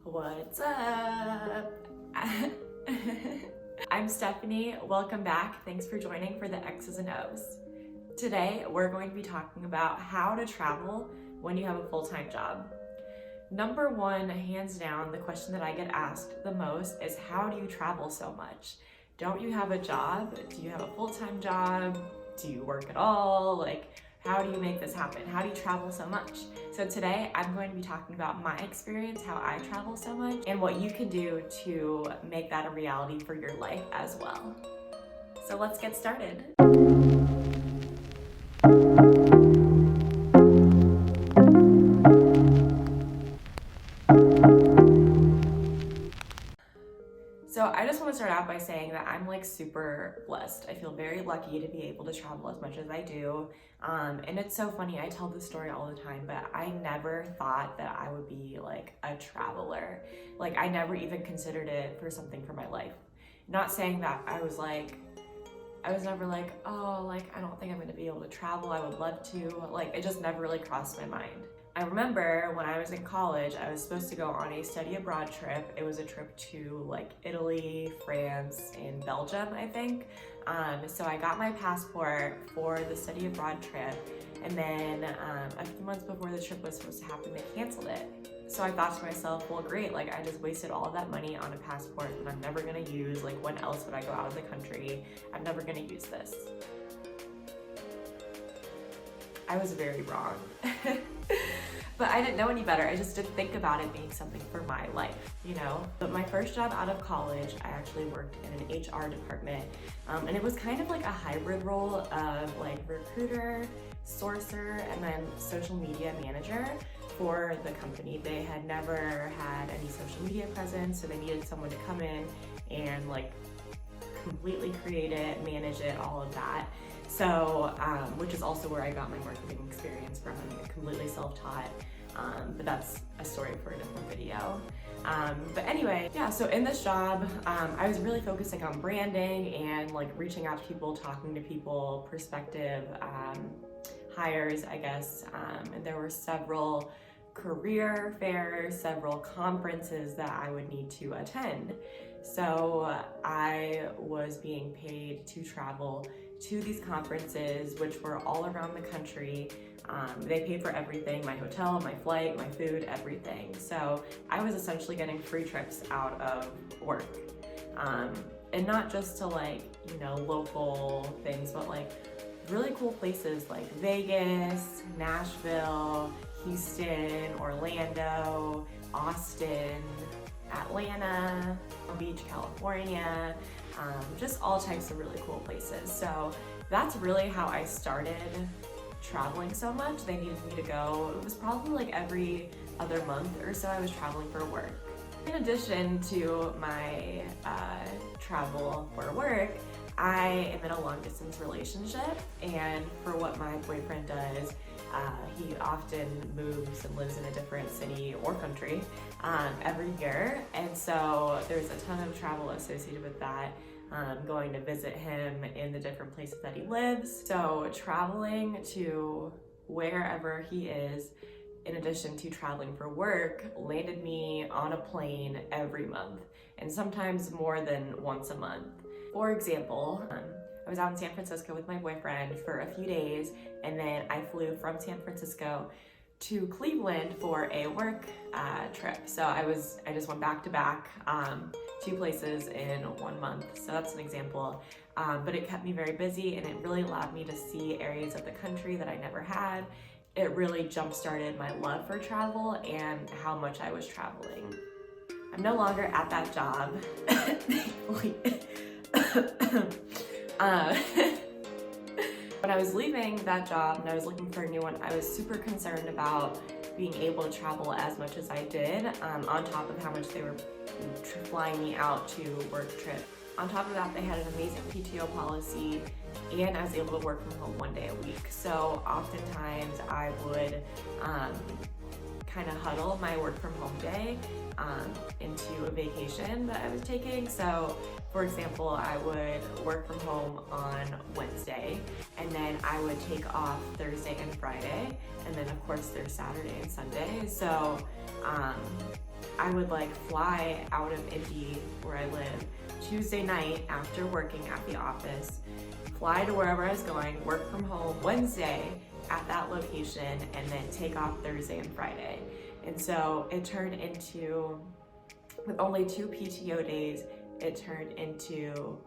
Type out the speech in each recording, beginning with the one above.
What's up? I'm Stephanie. Welcome back. Thanks for joining for the X's and O's. Today, we're going to be talking about how to travel when you have a full-time job. Number one, hands down, the question that I get asked the most is, how do you travel so much? Don't you have a job? Do you have a full-time job? Do you work at all? How do you make this happen? How do you travel so much? So today I'm going to be talking about my experience, how I travel so much, and what you can do to make that a reality for your life as well. So let's get started. So I just want to start out by saying that I'm super blessed. I feel very lucky to be able to travel as much as I do. And it's so funny, I tell this story all the time, but I never thought that I would be a traveler. I never even considered it for something for my life. Not saying that I was never I don't think I'm gonna be able to travel. I would love to. It just never really crossed my mind. I remember when I was in college, I was supposed to go on a study abroad trip. It was a trip to Italy, France, and Belgium, I think. So I got my passport for the study abroad trip, and then a few months before the trip was supposed to happen, they canceled it. So I thought to myself, well, great, I just wasted all of that money on a passport that I'm never gonna use. When else would I go out of the country? I'm never gonna use this. I was very wrong. But I didn't know any better. I just didn't think about it being something for my life, But my first job out of college, I actually worked in an HR department. And it was kind of a hybrid role of recruiter, sourcer, and then social media manager for the company. They had never had any social media presence, so they needed someone to come in and completely create it, manage it, all of that. So, which is also where I got my marketing experience from. I'm completely self-taught, but that's a story for a different video. But anyway, yeah, so in this job, I was really focusing on branding and reaching out to people, talking to people, prospective hires, I guess. And there were several career fairs, several conferences that I would need to attend. So I was being paid to travel to these conferences, which were all around the country. They paid for everything, my hotel, my flight, my food, everything. So I was essentially getting free trips out of work. And not just to local things, but really cool places like Vegas, Nashville, Houston, Orlando, Austin, Atlanta, Palm Beach, California, just all types of really cool places. So that's really how I started traveling so much. They needed me to go. It was probably every other month or so I was traveling for work. In addition to my travel for work, I am in a long distance relationship, and for what my boyfriend does, he often moves and lives in a different city or country every year, and so there's a ton of travel associated with that, going to visit him in the different places that he lives. So traveling to wherever he is, in addition to traveling for work, landed me on a plane every month, and sometimes more than once a month. For example, I was out in San Francisco with my boyfriend for a few days, and then I flew from San Francisco to Cleveland for a work trip. So I just went back to back, two places in 1 month. So that's an example. But it kept me very busy, and it really allowed me to see areas of the country that I never had. It really jump-started my love for travel and how much I was traveling. I'm no longer at that job. When I was leaving that job and I was looking for a new one, I was super concerned about being able to travel as much as I did, on top of how much they were flying me out to work trip. On top of that, they had an amazing PTO policy, and I was able to work from home 1 day a week. So oftentimes I would kind of huddle my work from home day into a vacation that I was taking. So for example, I would work from home on Wednesday, and then I would take off Thursday and Friday, and then of course there's Saturday and Sunday. So I I would like fly out of Indy, where I live, Tuesday night after working at the office, fly to wherever I was going, work from home Wednesday at that location, and then take off Thursday and Friday. And so it turned into, with only 2 PTO days, it turned into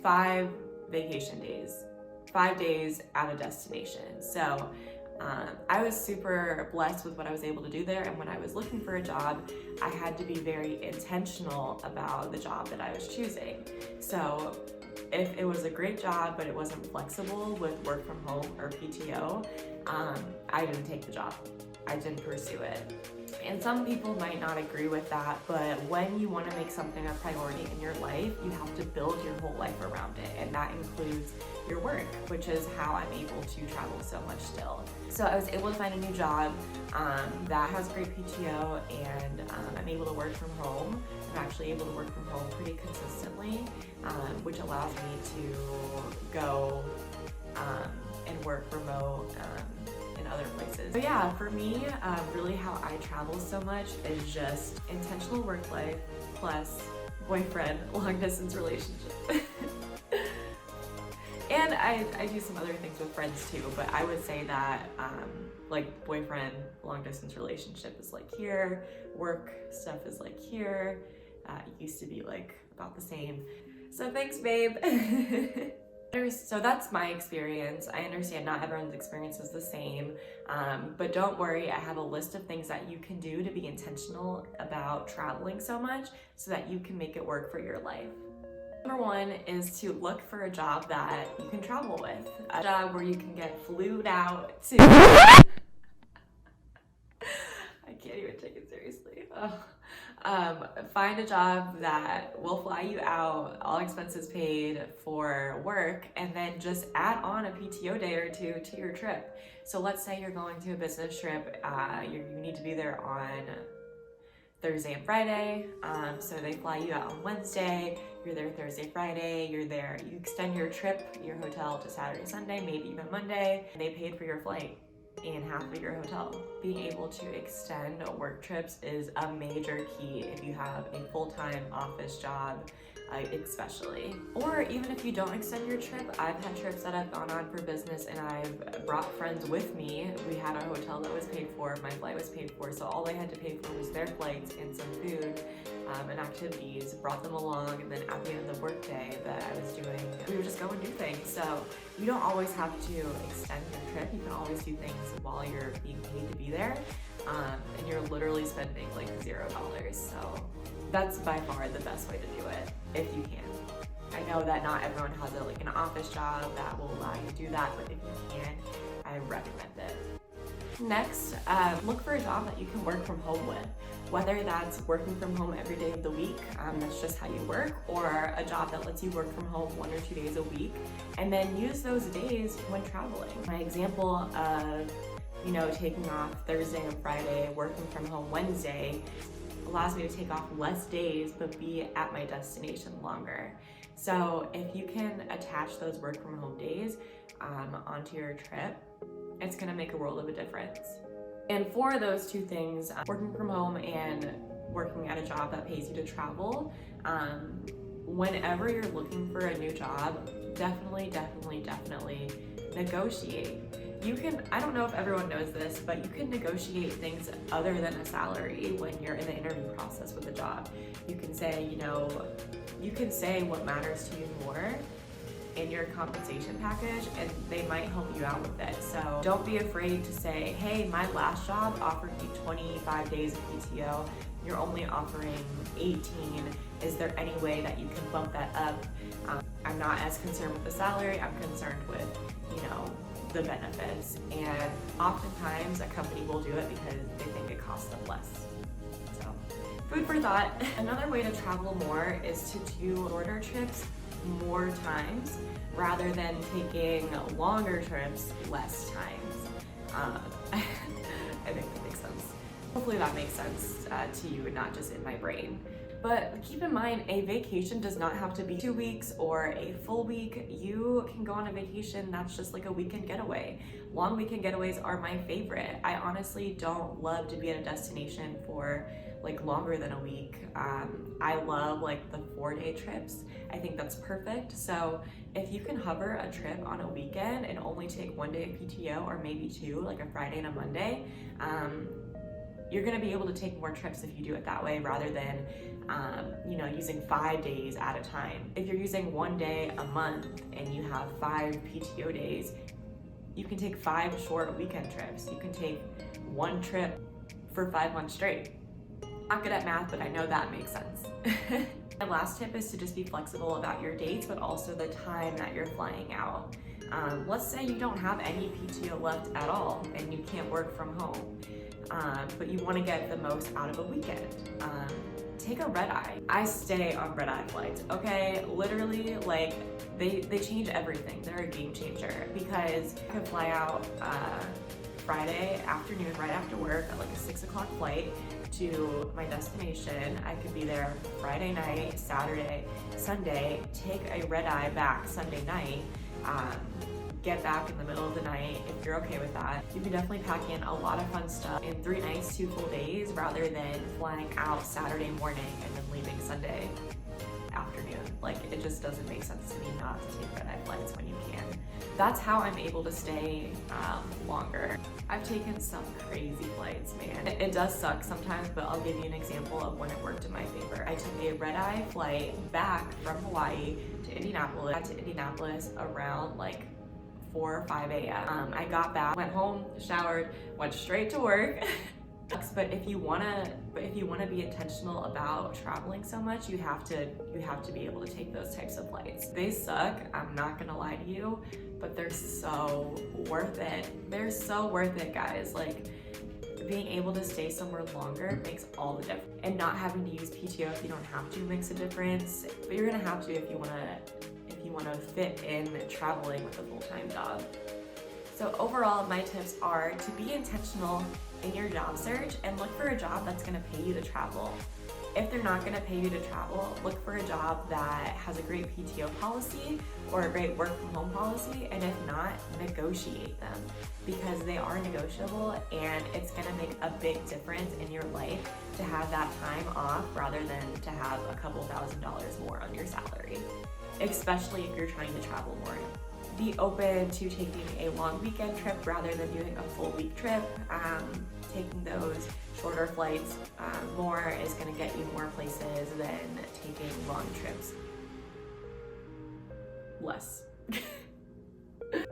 5 vacation days, 5 days at a destination. So I was super blessed with what I was able to do there, and when I was looking for a job, I had to be very intentional about the job that I was choosing. So if it was a great job but it wasn't flexible with work from home or PTO, I didn't take the job. I didn't pursue it. And some people might not agree with that, but when you want to make something a priority in your life, you have to build your whole life around it, and that includes your work, which is how I'm able to travel so much still. So I was able to find a new job that has great PTO, and I'm able to work from home. I'm actually able to work from home pretty consistently, which allows me to go and work remote in other places. So yeah, for me, really how I travel so much is just intentional work life plus boyfriend long distance relationship. And I do some other things with friends too, but I would say that like boyfriend long distance relationship is like here, work stuff is like here. It used to be like about the same. So thanks, babe. So that's my experience. I understand not everyone's experience is the same, but don't worry, I have a list of things that you can do to be intentional about traveling so much so that you can make it work for your life. Number 1 is to look for a job that you can travel with. A job where you can get flued out to... I can't even take it seriously. Find a job that will fly you out, all expenses paid for work, and then just add on a PTO day or 2 to your trip. So let's say you're going to a business trip, you need to be there on Thursday and Friday, so they fly you out on Wednesday, you're there Thursday, Friday, you're there, you extend your trip, your hotel to Saturday, Sunday, maybe even Monday, and they paid for your flight and half of your hotel. Being able to extend work trips is a major key if you have a full-time office job, especially. Or even if you don't extend your trip, I've had trips that I've gone on for business and I've brought friends with me. We had a hotel that was paid for, my flight was paid for, so all they had to pay for was their flights and some food and activities, brought them along, and then at the end of the workday that I was doing, we would just go and do things. So you don't always have to extend your trip, you can always do things while you're being paid to be there, and you're literally spending like $0. So that's by far the best way to do it, if you can. I know that not everyone has like an office job that will allow you to do that, but if you can, I recommend it. Next, look for a job that you can work from home with, whether that's working from home every day of the week, that's just how you work, or a job that lets you work from home 1 or 2 days a week, and then use those days when traveling. My example of, taking off Thursday and Friday, working from home Wednesday, allows me to take off less days but be at my destination longer. So if you can attach those work from home days onto your trip, it's gonna make a world of a difference. And for those 2 things, working from home and working at a job that pays you to travel, whenever you're looking for a new job, definitely negotiate. You can, I don't know if everyone knows this, but you can negotiate things other than a salary when you're in the interview process with a job. You can say, you can say what matters to you more in your compensation package, and they might help you out with it. So don't be afraid to say, hey, my last job offered me 25 days of PTO. You're only offering 18. Is there any way that you can bump that up? I'm not as concerned with the salary, I'm concerned with, the benefits. And oftentimes a company will do it because they think it costs them less. So, food for thought. Another way to travel more is to do shorter trips more times rather than taking longer trips less times. I think that makes sense. Hopefully that makes sense to you and not just in my brain. But keep in mind, a vacation does not have to be 2 weeks or a full week. You can go on a vacation that's just like a weekend getaway. Long weekend getaways are my favorite. I honestly don't love to be at a destination for like longer than a week. I love like the 4-day trips. I think that's perfect. So if you can hover a trip on a weekend and only take 1 day of PTO or maybe 2, like a Friday and a Monday, you're gonna be able to take more trips if you do it that way rather than using 5 days at a time. If you're using 1 day a month and you have 5 PTO days, you can take 5 short weekend trips. You can take 1 trip for 5 months straight. Not good at math, but I know that makes sense. My last tip is to just be flexible about your dates, but also the time that you're flying out. Let's say you don't have any PTO left at all and you can't work from home, but you want to get the most out of a weekend. Take a red eye. I stay on red eye flights, okay? Literally, like, they change everything. They're a game changer because I could fly out Friday afternoon right after work at like a 6 o'clock flight to my destination. I could be there Friday night, Saturday, Sunday, take a red eye back Sunday night, get back in the middle of the night if you're okay with that. You can definitely pack in a lot of fun stuff in 3 nights, 2 full days, rather than flying out Saturday morning and then leaving Sunday afternoon. Like, it just doesn't make sense to me not to take red eye flights when you can. That's how I'm able to stay longer. I've taken some crazy flights, man. It does suck sometimes, but I'll give you an example of when it worked in my favor. I took a red eye flight back from Hawaii to Indianapolis. I got to Indianapolis around like 4 or 5 a.m. I got back, went home, showered, went straight to work. But if you wanna be intentional about traveling so much, you have to be able to take those types of flights. They suck, I'm not gonna lie to you, but they're so worth it. They're so worth it, guys. Like, being able to stay somewhere longer makes all the difference. And not having to use PTO if you don't have to makes a difference. But you're gonna have to if you wanna fit in traveling with a full-time job. So overall, my tips are to be intentional in your job search and look for a job that's gonna pay you to travel. If they're not gonna pay you to travel, look for a job that has a great PTO policy or a great work from home policy, and if not, negotiate them because they are negotiable and it's gonna make a big difference in your life to have that time off rather than to have a couple $1,000s more on your salary, especially if you're trying to travel more. Be open to taking a long weekend trip rather than doing a full week trip. Taking those shorter flights more is going to get you more places than taking long trips less.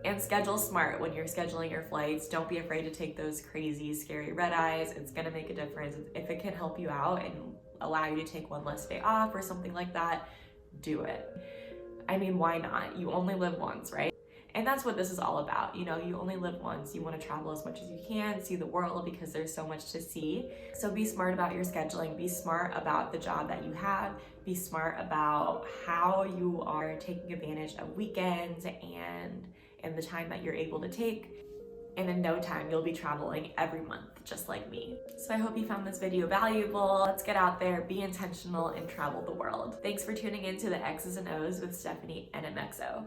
And schedule smart when you're scheduling your flights. Don't be afraid to take those crazy, scary red eyes. It's going to make a difference. If it can help you out and allow you to take 1 less day off or something like that, do it. I mean, why not? You only live once, right? And that's what this is all about. You know, you only live once. You want to travel as much as you can, see the world because there's so much to see. So be smart about your scheduling. Be smart about the job that you have. Be smart about how you are taking advantage of weekends and the time that you're able to take. And in no time, you'll be traveling every month, just like me. So I hope you found this video valuable. Let's get out there, be intentional, and travel the world. Thanks for tuning in to the X's and O's with Stephanienmxo.